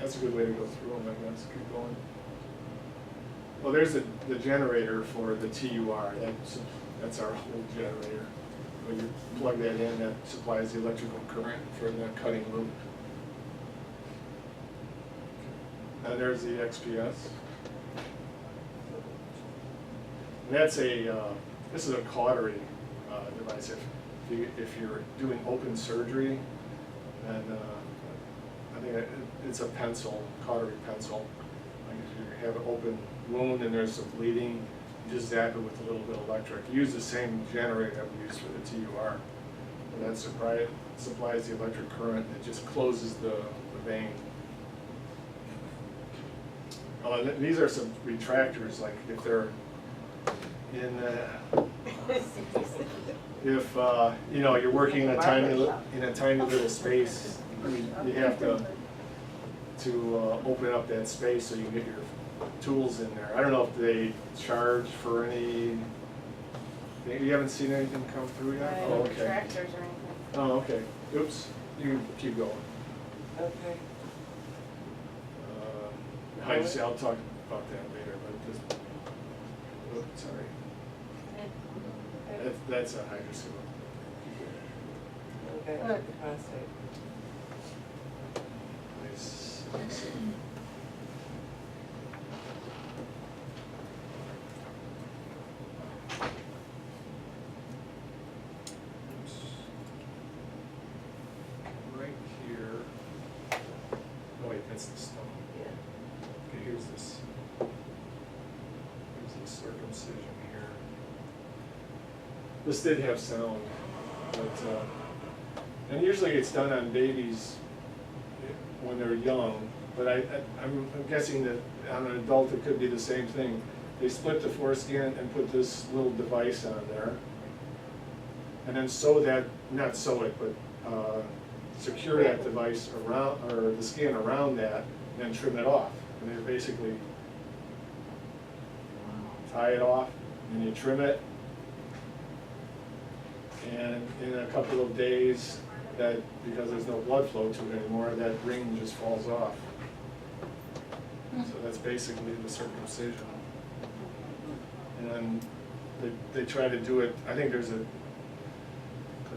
That's a good way to go through them, I guess. Keep going. Well, there's the generator for the TUR. That's our whole generator. When you plug that in, that supplies the electrical current for the cutting loop. And there's the XPS. And that's this is a cautery device. If you're doing open surgery, then I think it's a pencil, cautery pencil. Like if you have an open wound and there's some bleeding, you just zap it with a little bit of electric. Use the same generator that we use for the TUR. And that supplies the electric current that just closes the vein. These are some retractors, like if they're in, if you know, you're working in a tiny little space, you have to open up that space so you can get your tools in there. I don't know if they charge for any. You haven't seen anything come through yet? Oh, okay. Retractors or anything. Oh, okay. Oops. You keep going. Okay. I'll talk about that later, but just, oh, sorry. That's a hydrocele. Okay. Prostate. Nice. Right here. Oh wait, that's the stone. Okay, here's this circumcision here. This did have sound, but and usually it's done on babies when they're young. But I'm guessing that on an adult it could be the same thing. They split the foreskin and put this little device on there, and then not sew it, but secure that device around, or the skin around that, and then trim it off. And they basically tie it off, and you trim it, and in a couple of days, because there's no blood flow to it anymore, that ring just falls off. So that's basically the circumcision. And then they try to do it, I think there's a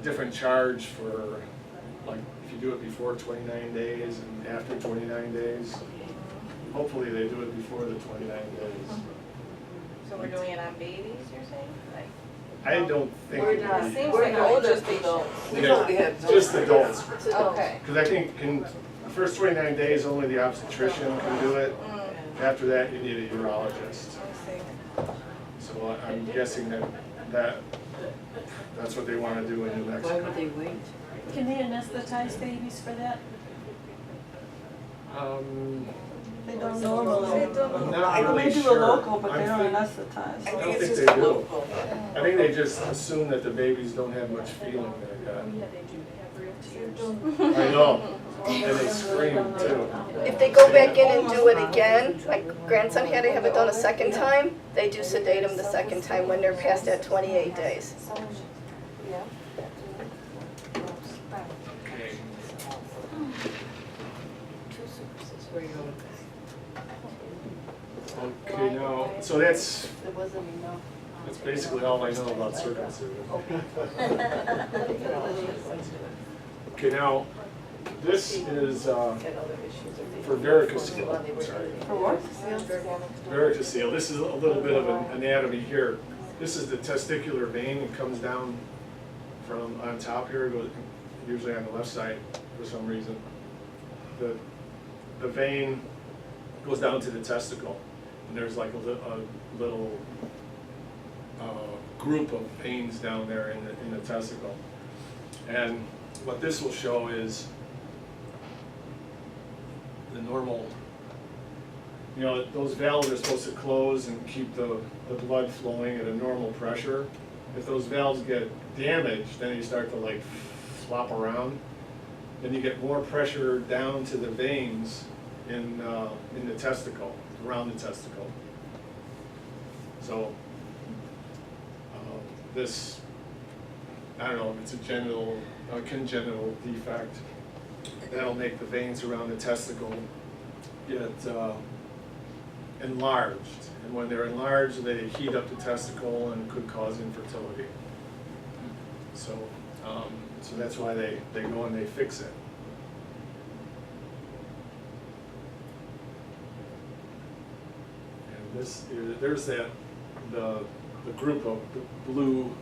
different charge for, like, if you do it before 29 days and after 29 days. Hopefully they do it before the 29 days. So we're doing it on babies, you're saying? Like, I don't think We're it not. would be. Seems We're like not older just people. adults. We Yeah, only have just adults. Okay. Because I think in the first 29 days, only the obstetrician can do it. After that, you need a urologist. So I'm guessing that's what they want to do in New Mexico. Why would they wait? Can they anesthetize babies for that? They don't normally. I'm not really They do a sure. local, but I they don't think- anesthetize. I don't it's think just they do. local. I think they just assume that the babies don't have much feeling like that. Yeah, they do, they have real tears. I know, and they scream too. If they go back in and do it again, my grandson had to have it done a second time, they do sedate them the second time when they're past that 28 days. Okay. Where you going? Okay, now, so that's There wasn't enough. basically all I know about circumcision. Okay, now, this is for varicocele. Sorry. For what? Varicocele. This is a little bit of an anatomy here. This is the testicular vein. It comes down from on top here, goes usually on the left side for some reason. The vein goes down to the testicle, and there's like a little group of veins down there in the testicle. And what this will show is the normal, you know, those valves are supposed to close and keep the blood flowing at a normal pressure. If those valves get damaged, then you start to like flop around. Then you get more pressure down to the veins in the testicle, around the testicle. So this, I don't know if it's a congenital defect, that'll make the veins around the testicle get enlarged. And when they're enlarged, they heat up the testicle and could cause infertility. So, so that's why they go and they fix it. And this, there's the group of blue,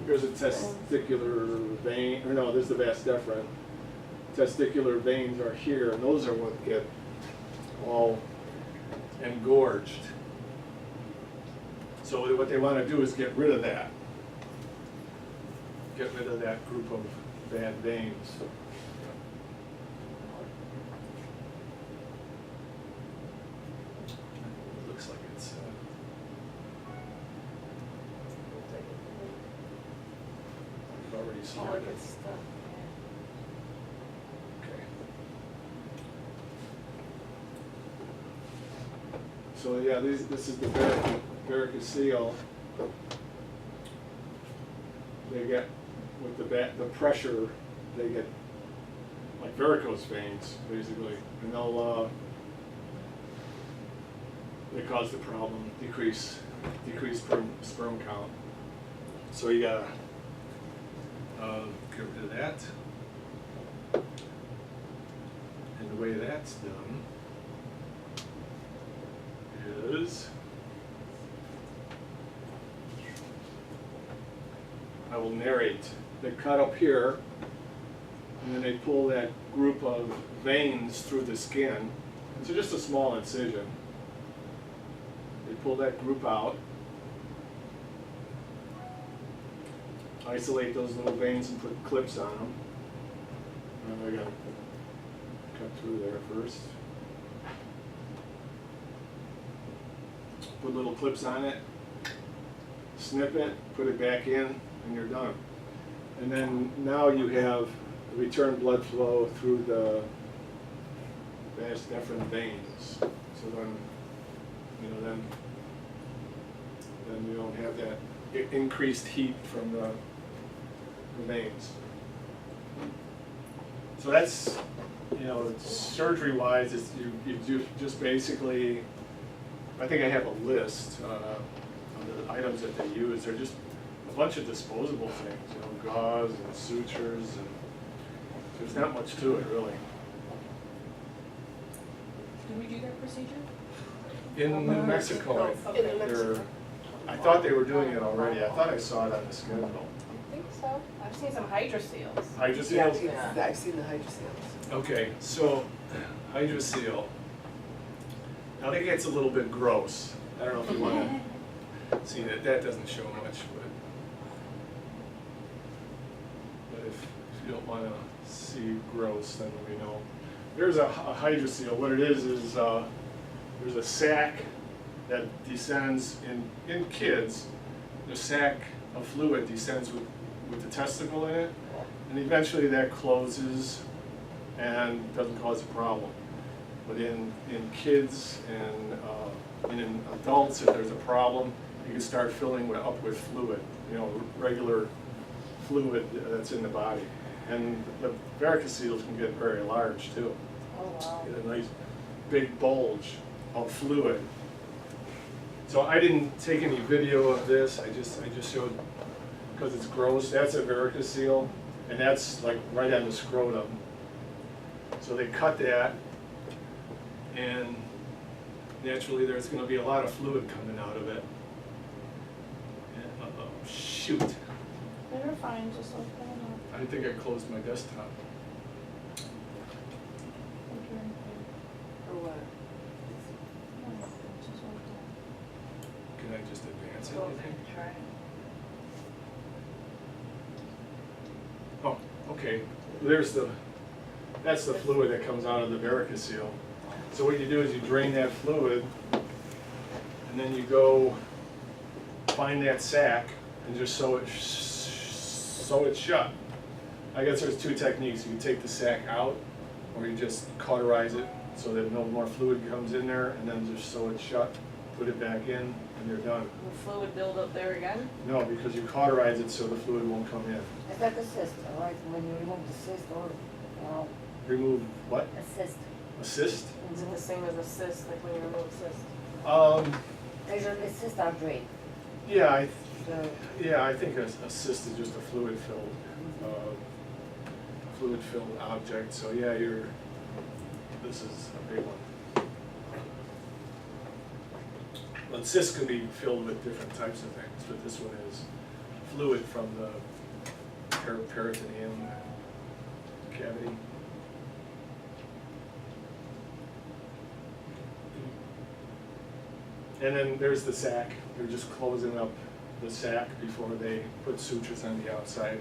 here's a testicular vein, or no, this is the vas deferens. Testicular veins are here, and those are what get all engorged. So what they want to do is get rid of that. Get rid of that group of bad veins. It looks like it's we've already seen All it. good stuff. Okay. So yeah, this is the varicocele. They get, with the pressure, they get like varicose veins, basically, and they cause the problem, decrease sperm count. So you gotta get rid of that. And the way that's done is, I will narrate. They cut up here, and then they pull that group of veins through the skin. It's just a small incision. They pull that group out, isolate those little veins and put clips on them. And I gotta cut through there first. Put little clips on it, snip it, put it back in, and you're done. And then now you have return blood flow through the vas deferens veins. So then, you know, then you don't have that increased heat from the veins. So that's, you know, surgery-wise, it's, you do just basically, I think I have a list of the items that they use. They're just a bunch of disposable things, you know, gauze and sutures, and there's not much to it, really. Did we do that procedure? In New Mexico, In New Mexico. I thought they were doing it already. I thought I saw it on the schedule. I think so. I've seen some hydroseals. Hydrocele? Yeah, I've seen the hydroseals. Okay, so hydrocele. Now that gets a little bit gross. I don't know if you want to see that. That doesn't show much, but if you don't want to see gross, then we know. There's a hydrocele. What it is there's a sac that descends in kids. The sac of fluid descends with the testicle in it, and eventually that closes and doesn't cause a problem. But in kids and in adults, if there's a problem, you can start filling up with fluid, you know, regular fluid that's in the body. And the varicoceles can get very large too. Oh, wow. Get a nice big bulge of fluid. So I didn't take any video of this. I just showed, because it's gross. That's a varicocele, and that's like right on the scrotum. So they cut that, and naturally there's going to be a lot of fluid coming out of it. And, shoot! They're fine, just like that. I think I closed my desktop. Or what? Can I just advance it, Go you think? try it. Oh, okay. That's the fluid that comes out of the varicocele. So what you do is you drain that fluid, and then you go find that sac and just sew it shut. I guess there's two techniques. You can take the sac out, or you just cauterize it so that no more fluid comes in there, and then just sew it shut, put it back in, and you're done. Will fluid build up there again? No, because you cauterize it so the fluid won't come in. Is that the cyst, right? When you remove the cyst or, Remove what? a cyst? A cyst? Is it the same as a cyst, like when you remove a cyst? Usually cysts are great. Yeah, So I think a cyst is just a fluid-filled object, so yeah, this is a big one. But cysts can be filled with different types of things, but this one is fluid from the peritoneum cavity. And then there's the sac. They're just closing up the sac before they put sutures on the outside.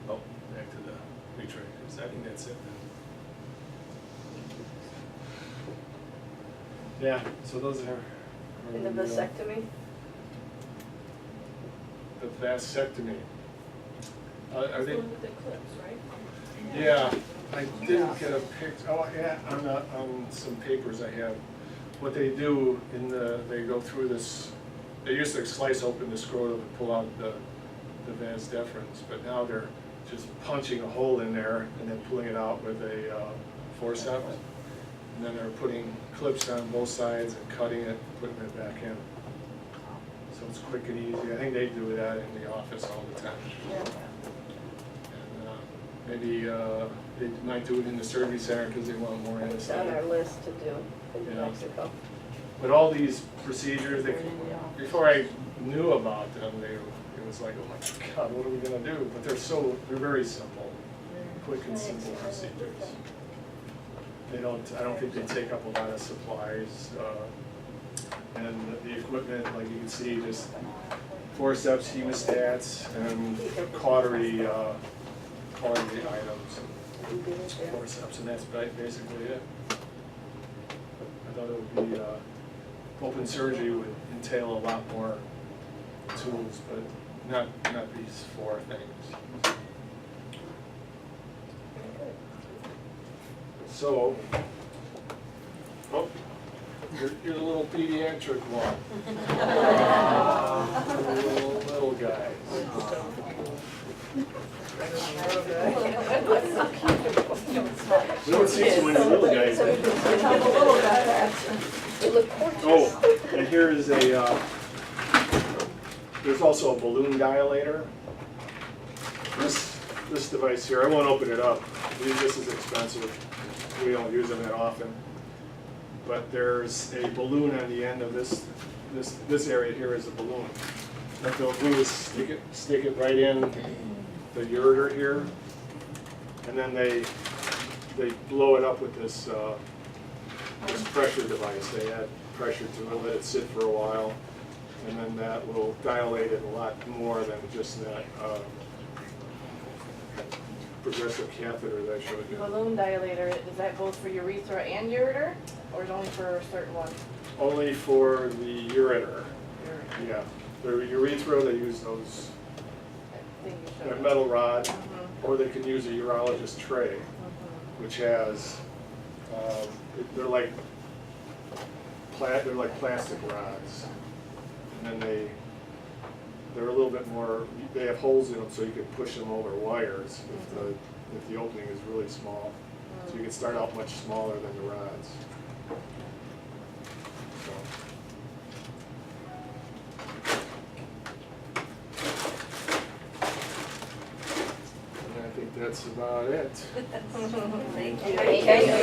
Oh, back to the retractors. I think that's it then. Yeah, so those are. And the vasectomy? The vasectomy. Are That's the they? one with the clips, right? Yeah, I didn't get a picture. Oh, yeah, on some papers I have. What they do they go through this. They used to slice open the scrotum and pull out the vas deferens, but now they're just punching a hole in there and then pulling it out with a forceps. And then they're putting clips on both sides and cutting it, putting it back in. So it's quick and easy. I think they do that in the office all the time. And maybe they might do it in the surgery center because they want more It's on our anesthetic. list to do in Yeah. Mexico. But all these procedures, before I knew about them, it was like, oh my God, what are we gonna do? But they're very simple, quick and simple procedures. I don't think they take up a lot of supplies, and the equipment, like you can see, just forceps, hemostats, and cautery items, forceps, and that's basically it. I thought it would be, open surgery would entail a lot more tools, but not these four things. So, you're the little pediatric one. Little guys. We don't see too many little guys. They look gorgeous. Oh, and here is there's also a balloon dilator. This device here, I won't open it up. This is expensive. We don't use them that often. But there's a balloon on the end of this area here is a balloon. What they'll do is stick it right in the ureter here, and then they blow it up with this pressure device. They add pressure to it, let it sit for a while, and then that will dilate it a lot more than just that progressive catheter that I showed you. Balloon dilator, is that both for urethra and ureter, or is it only for certain ones? Only for the ureter. Yeah, the urethra, they use those that metal rod, or they can use a urologist tray, which has they're like plastic rods, and then they're a little bit more. They have holes in them, so you can push them over wires if the opening is really small. So you can start out much smaller than the rods. So. And I think that's about it. Thank you. Thank you.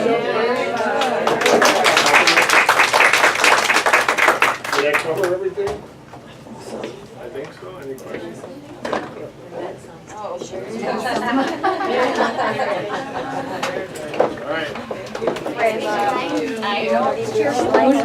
Did I cover everything? I think so. Any questions? Oh, sure. All right. Thank you.